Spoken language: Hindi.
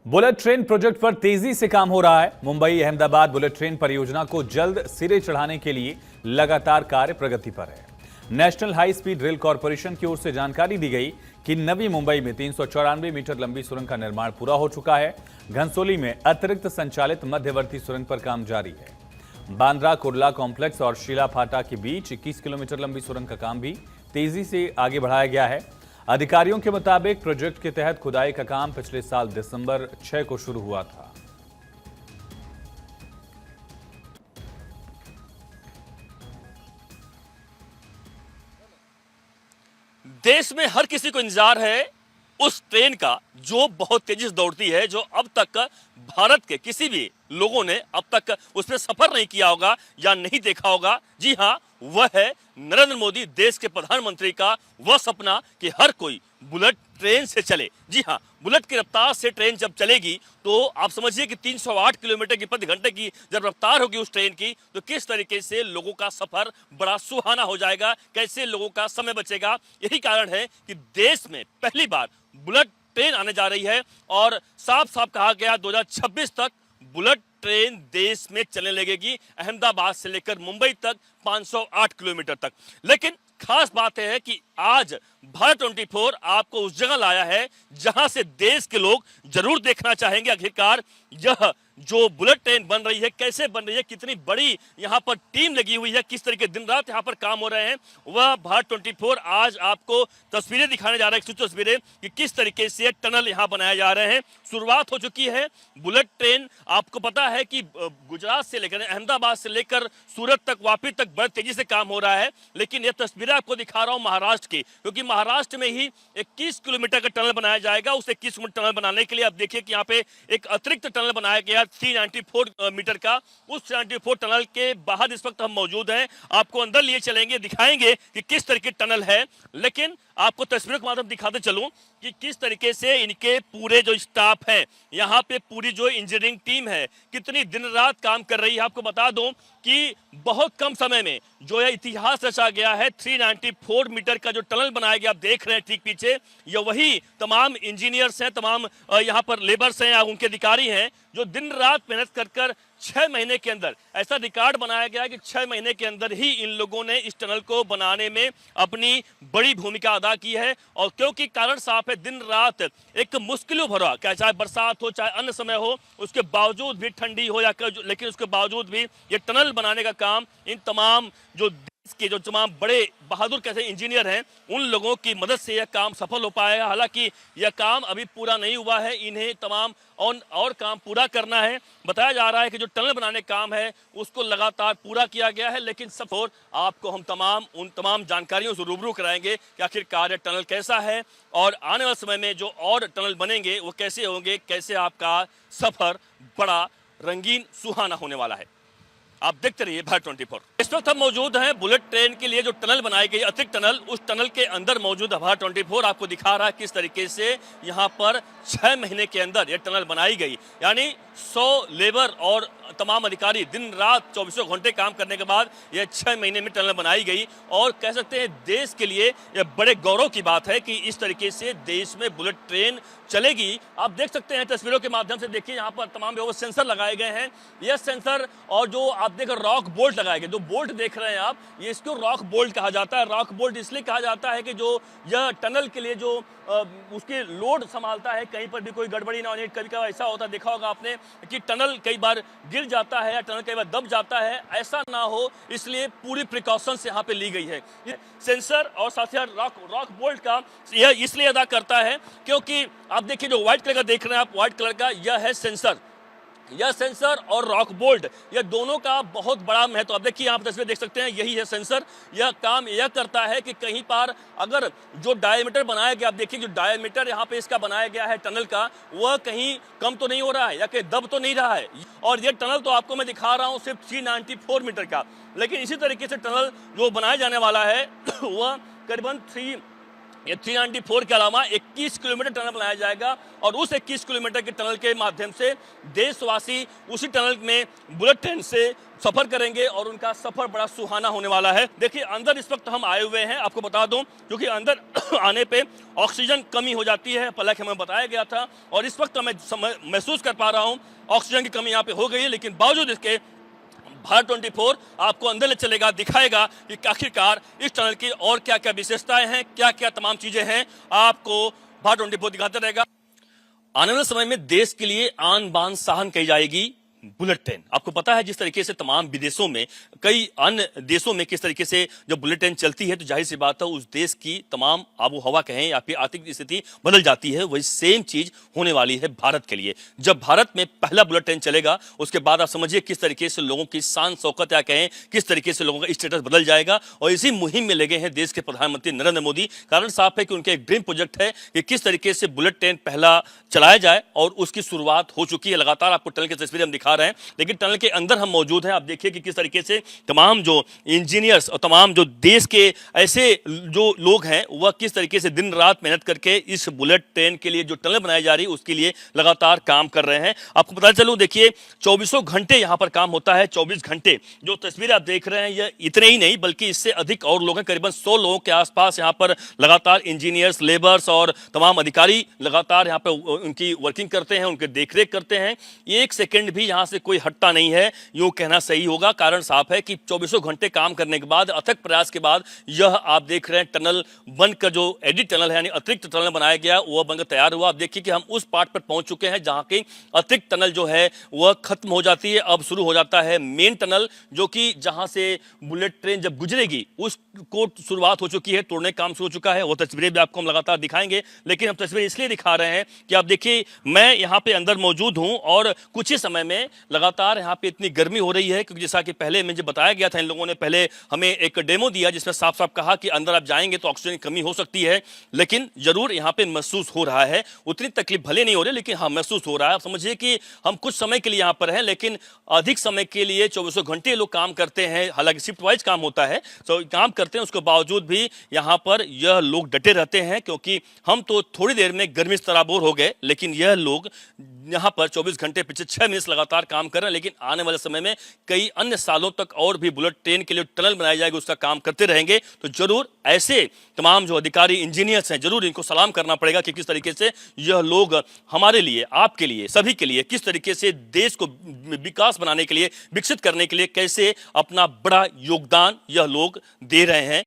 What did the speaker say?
बुलेट ट्रेन प्रोजेक्ट पर तेजी से काम हो रहा है। मुंबई अहमदाबाद बुलेट ट्रेन परियोजना को जल्द सिरे चढ़ाने के लिए लगातार कार्य प्रगति पर है। National high speed rail corporation की ओर से जानकारी दी गई कि नवी मुंबई में 394 मीटर लंबी सुरंग का निर्माण पूरा हो चुका है। घनसोली में अतिरिक्त संचालित मध्यवर्ती सुरंग पर काम जारी है। बांद्रा कुर्ला कॉम्प्लेक्स और शीला फाटा के बीच 21 किलोमीटर लंबी सुरंग का काम भी तेजी से आगे बढ़ाया गया है। अधिकारियों के मुताबिक प्रोजेक्ट के तहत खुदाई का काम पिछले साल दिसंबर 6 को शुरू हुआ था। देश में हर किसी को इंतजार है उस ट्रेन का जो बहुत तेजी से दौड़ती है, जो अब तक भारत के किसी भी लोगों ने अब तक उस पर सफर नहीं किया होगा या नहीं देखा होगा। जी हाँ, वह है नरेंद्र मोदी देश के प्रधानमंत्री का वह सपना कि हर कोई बुलेट ट्रेन से चले। जी हाँ, बुलेट की रफ्तार से ट्रेन जब चलेगी तो आप समझिए कि 308 किलोमीटर की प्रति घंटे की जब रफ्तार होगी उस ट्रेन की, तो किस तरीके से लोगों का सफर बड़ा सुहाना हो जाएगा, कैसे लोगों का समय बचेगा। यही कारण है कि देश में पहली बार बुलेट ट्रेन आने जा रही है और साफ साफ कहा गया 2026 तक बुलेट ट्रेन देश में चलने लगेगी, अहमदाबाद से लेकर मुंबई तक 508 किलोमीटर तक। लेकिन खास बात है कि आज भारत 24 आपको उस जगह लाया है जहां से देश के लोग जरूर देखना चाहेंगे आखिरकार यह जो बुलेट ट्रेन बन रही है कैसे बन रही है, कितनी बड़ी यहां पर टीम लगी हुई है, किस तरीके दिन रात यहां पर काम हो रहे हैं। वह भारत 24 आज आपको तस्वीरें दिखाने जा रहा है, तस्वीरें कि किस तरीके से टनल यहां बनाए जा रहे हैं। शुरुआत हो चुकी है। बुलेट ट्रेन आपको पता है कि गुजरात से लेकर अहमदाबाद से लेकर सूरत तक वापी तक बड़ी तेजी से काम हो रहा है। लेकिन यह तस्वीरें आपको दिखा रहा हूं महाराष्ट्र की, क्योंकि महाराष्ट्र में ही 21 किलोमीटर का टनल बनाया जाएगा। उस 21 किलोमीटर टनल बनाने के लिए आप देखिए कि यहाँ पे एक अतिरिक्त टनल बनाया गया 394 मीटर का। उस 394 टनल के बाहर इस वक्त हम मौजूद हैं। आपको अंदर लिए चलेंगे, दिखाएंगे कि किस तरीके टनल है। लेकिन आपको तस्वीरों के माध्यम दिखाते चलूं कि किस तरीके से इनके पूरे जो स्टाफ है, यहाँ पे पूरी जो इंजीनियरिंग टीम है, कितनी दिन रात काम कर रही है। आपको बता दूं कि बहुत कम समय में जो यह इतिहास रचा गया है, 394 मीटर का जो टनल बनाया गया आप देख रहे हैं ठीक पीछे, ये वही तमाम इंजीनियर्स हैं, तमाम यहाँ पर लेबर्स हैं या उनके अधिकारी हैं जो दिन रात मेहनत कर कर 6 महीने के अंदर ऐसा रिकॉर्ड बनाया गया कि 6 महीने के अंदर ही इन लोगों ने इस टनल को बनाने में अपनी बड़ी भूमिका अदा की है। और क्योंकि कारण साफ है, दिन रात एक मुश्किलों भरा, क्या चाहे बरसात हो चाहे अन्य समय हो, उसके बावजूद भी ठंडी हो या लेकिन उसके बावजूद भी ये टनल बनाने का काम इन तमाम जो के जो तमाम बड़े बहादुर कैसे इंजीनियर हैं उन लोगों की मदद से यह काम सफल हो पाएगा। हालांकि यह काम अभी पूरा नहीं हुआ है, इन्हें तमाम और काम पूरा करना है। बताया जा रहा है कि जो टनल बनाने का काम है उसको लगातार पूरा किया गया है। लेकिन सफर आपको हम उन तमाम जानकारियों से रूबरू कराएंगे कि आखिरकार यह टनल कैसा है और आने वाले समय में जो और टनल बनेंगे वो कैसे होंगे, कैसे आपका सफर बड़ा रंगीन सुहाना होने वाला है। आप देखते रहिए भारत 24। इस वक्त हम मौजूद हैं बुलेट ट्रेन के लिए जो टनल बनाई गई, अतिरिक्त टनल, उस टनल के अंदर मौजूद है भारत 24। आपको दिखा रहा है किस तरीके से यहाँ पर 6 महीने के अंदर यह टनल बनाई गई। यानी 100 लेबर और तमाम अधिकारी दिन रात 24 घंटे काम करने के बाद यह 6 महीने में टनल बनाई गई। और कह सकते हैं देश के लिए यह बड़े गौरव की बात है कि इस तरीके से देश में बुलेट ट्रेन चलेगी। आप देख सकते हैं तस्वीरों के माध्यम से, देखिए यहाँ पर तमाम सेंसर लगाए गए हैं। यह सेंसर और जो आप देख रॉक बोल्ट लगाए गए, जो बोल्ट देख रहे हैं आप, ये इसको रॉक बोल्ट कहा जाता है। रॉक बोल्ट इसलिए कहा जाता है कि जो यह टनल के लिए जो उसके लोड संभालता है, कहीं पर भी कोई गड़बड़ी ना होने। कभी कभी ऐसा होता है, देखा होगा आपने कि टनल कई बार गिर जाता है या टनल कई बार दब जाता है, ऐसा ना हो इसलिए पूरी प्रिकॉशंस यहाँ पे ली गई है। सेंसर और साथ ही रॉक बोल्ट का यह इसलिए अदा करता है क्योंकि आप देखिए जो व्हाइट कलर का देख रहे हैं आप, व्हाइट कलर का यह है सेंसर। यह सेंसर और रॉक बोल्ट, यह दोनों का बहुत बड़ा महत्व। आप देखिए यहाँ पर तस्वीर देख सकते हैं, यही है सेंसर। यह काम यह करता है कि कहीं पर अगर जो डायमीटर बनाया गया, आप देखिए जो डायमीटर यहाँ पे इसका बनाया गया है टनल का, वह कहीं कम तो नहीं हो रहा है या कहीं दब तो नहीं रहा है। और यह टनल तो आपको मैं दिखा रहा हूँ सिर्फ 394 मीटर का, लेकिन इसी तरीके से टनल जो बनाया जाने वाला है वह करीबन 394 के अलावा 21 किलोमीटर टनल बनाया जाएगा। और उस 21 किलोमीटर के टनल के माध्यम से देशवासी उसी टनल में बुलेट ट्रेन से सफर करेंगे और उनका सफर बड़ा सुहाना होने वाला है। देखिए अंदर इस वक्त हम आए हुए हैं, आपको बता दूं, क्योंकि अंदर आने पे ऑक्सीजन कमी हो जाती है, पहले हमें बताया गया था, और इस वक्त मैं महसूस कर पा रहा हूं ऑक्सीजन की कमी यहाँ पे हो गई है। लेकिन बावजूद इसके भारत 24 आपको अंदर ले चलेगा, दिखाएगा कि आखिरकार इस टनल की और क्या क्या विशेषताएं हैं, क्या क्या तमाम चीजें हैं, आपको भारत 24 दिखाता रहेगा। आने वाले समय में देश के लिए आन बान शान कही जाएगी बुलेट ट्रेन। आपको पता है जिस तरीके से तमाम विदेशों में, कई अन्य देशों में किस तरीके से जब बुलेट ट्रेन चलती है तो जाहिर सी बात है उस देश की तमाम आबो हवा कहें या फिर आर्थिक स्थिति बदल जाती है। वही सेम चीज होने वाली है भारत के लिए। जब भारत में पहला बुलेट ट्रेन चलेगा उसके बाद आप समझिए किस तरीके से लोगों की शान शौकत या कहें किस तरीके से लोगों का स्टेटस बदल जाएगा। और इसी मुहिम में लगे हैं देश के प्रधानमंत्री नरेंद्र मोदी। कारण साफ है कि उनका एक ड्रीम प्रोजेक्ट है कि किस तरीके से बुलेट ट्रेन पहला चलाया जाए, और उसकी शुरुआत हो चुकी है। लगातार आपको टनल की तस्वीरें हम दिखा रहे हैं, लेकिन टनल के अंदर हम मौजूद हैं। आप देखिए कि किस तरीके से तमाम जो इंजीनियर्स और तमाम जो देश के ऐसे जो लोग हैं वह किस तरीके से दिन रात मेहनत करके इस बुलेट ट्रेन के लिए जो टनल बनाई जा रही है उसके लिए लगातार काम कर रहे हैं। आपको पता चलूं, देखिए 24 घंटे यहां पर काम होता है। 24 घंटे जो तस्वीरें आप देख रहे हैं ये इतने ही नहीं बल्कि इससे अधिक और लोग हैं। करीबन 100 लोगों के आसपास यहां पर लगातार इंजीनियर्स, लेबर्स और तमाम अधिकारी लगातार यहां पर उनकी वर्किंग करते हैं, उनके देखरेख करते हैं। एक सेकंड भी यहां से कोई हटता नहीं है, यूं कहना सही होगा। कारण साफ है कि 24 घंटे काम करने के बाद, अथक प्रयास के बाद यह आप देख रहे हैं टनल बनकर, जो एडिट टनल है यानी अतिरिक्त टनल बनाया गया वह बनकर तैयार हुआ। आप देखिए कि हम उस पार्ट पर पहुंच चुके हैं जहां की अतिरिक्त टनल जो है वह खत्म हो जाती है। अब शुरू हो जाता है मेन टनल, जो कि जहां से बुलेट ट्रेन जब गुजरेगी उसको शुरुआत हो चुकी है, तोड़ने का काम शुरू हो चुका है। वो तस्वीरें भी आपको हम लगातार दिखाएंगे, लेकिन हम तस्वीरें इसलिए दिखा रहे हैं कि आप देखिए मैं यहाँ पे अंदर मौजूद हूँ और कुछ ही समय में लगातार यहाँ पे इतनी गर्मी हो रही है, क्योंकि जैसा कि पहले मुझे बताया गया था, इन लोगों ने पहले हमें एक डेमो दिया जिसमें साफ साफ कहा कि अंदर आप जाएंगे तो ऑक्सीजन की कमी हो सकती है, लेकिन जरूर यहाँ पे महसूस हो रहा है। उतनी तकलीफ भले नहीं हो रही, लेकिन हाँ महसूस हो रहा है। आप समझिए कि हम कुछ समय के लिए यहाँ पर हैं, लेकिन अधिक समय के लिए 24 घंटे लोग काम करते हैं। हालांकि शिफ्ट वाइज काम होता है, तो काम करते हैं, उसके बावजूद भी यहाँ पर यह लोग डटे रहते हैं, क्योंकि हम तो थोड़ी देर में गर्मी से तराबोर हो गए, लेकिन यह लोग यहाँ पर 24 घंटे पिछले 6 मिनट लगातार काम कर रहे हैं। लेकिन आने वाले समय में कई अन्य सालों तक और भी बुलेट ट्रेन के लिए टनल बनाई जाएगी, उसका काम करते रहेंगे। तो जरूर ऐसे तमाम जो अधिकारी, इंजीनियर्स हैं, जरूर इनको सलाम करना पड़ेगा कि किस तरीके से यह लोग हमारे लिए, आपके लिए, सभी के लिए किस तरीके से देश को विकास बनाने के लिए, विकसित करने के लिए कैसे अपना बड़ा योगदान यह लोग दे रहे हैं।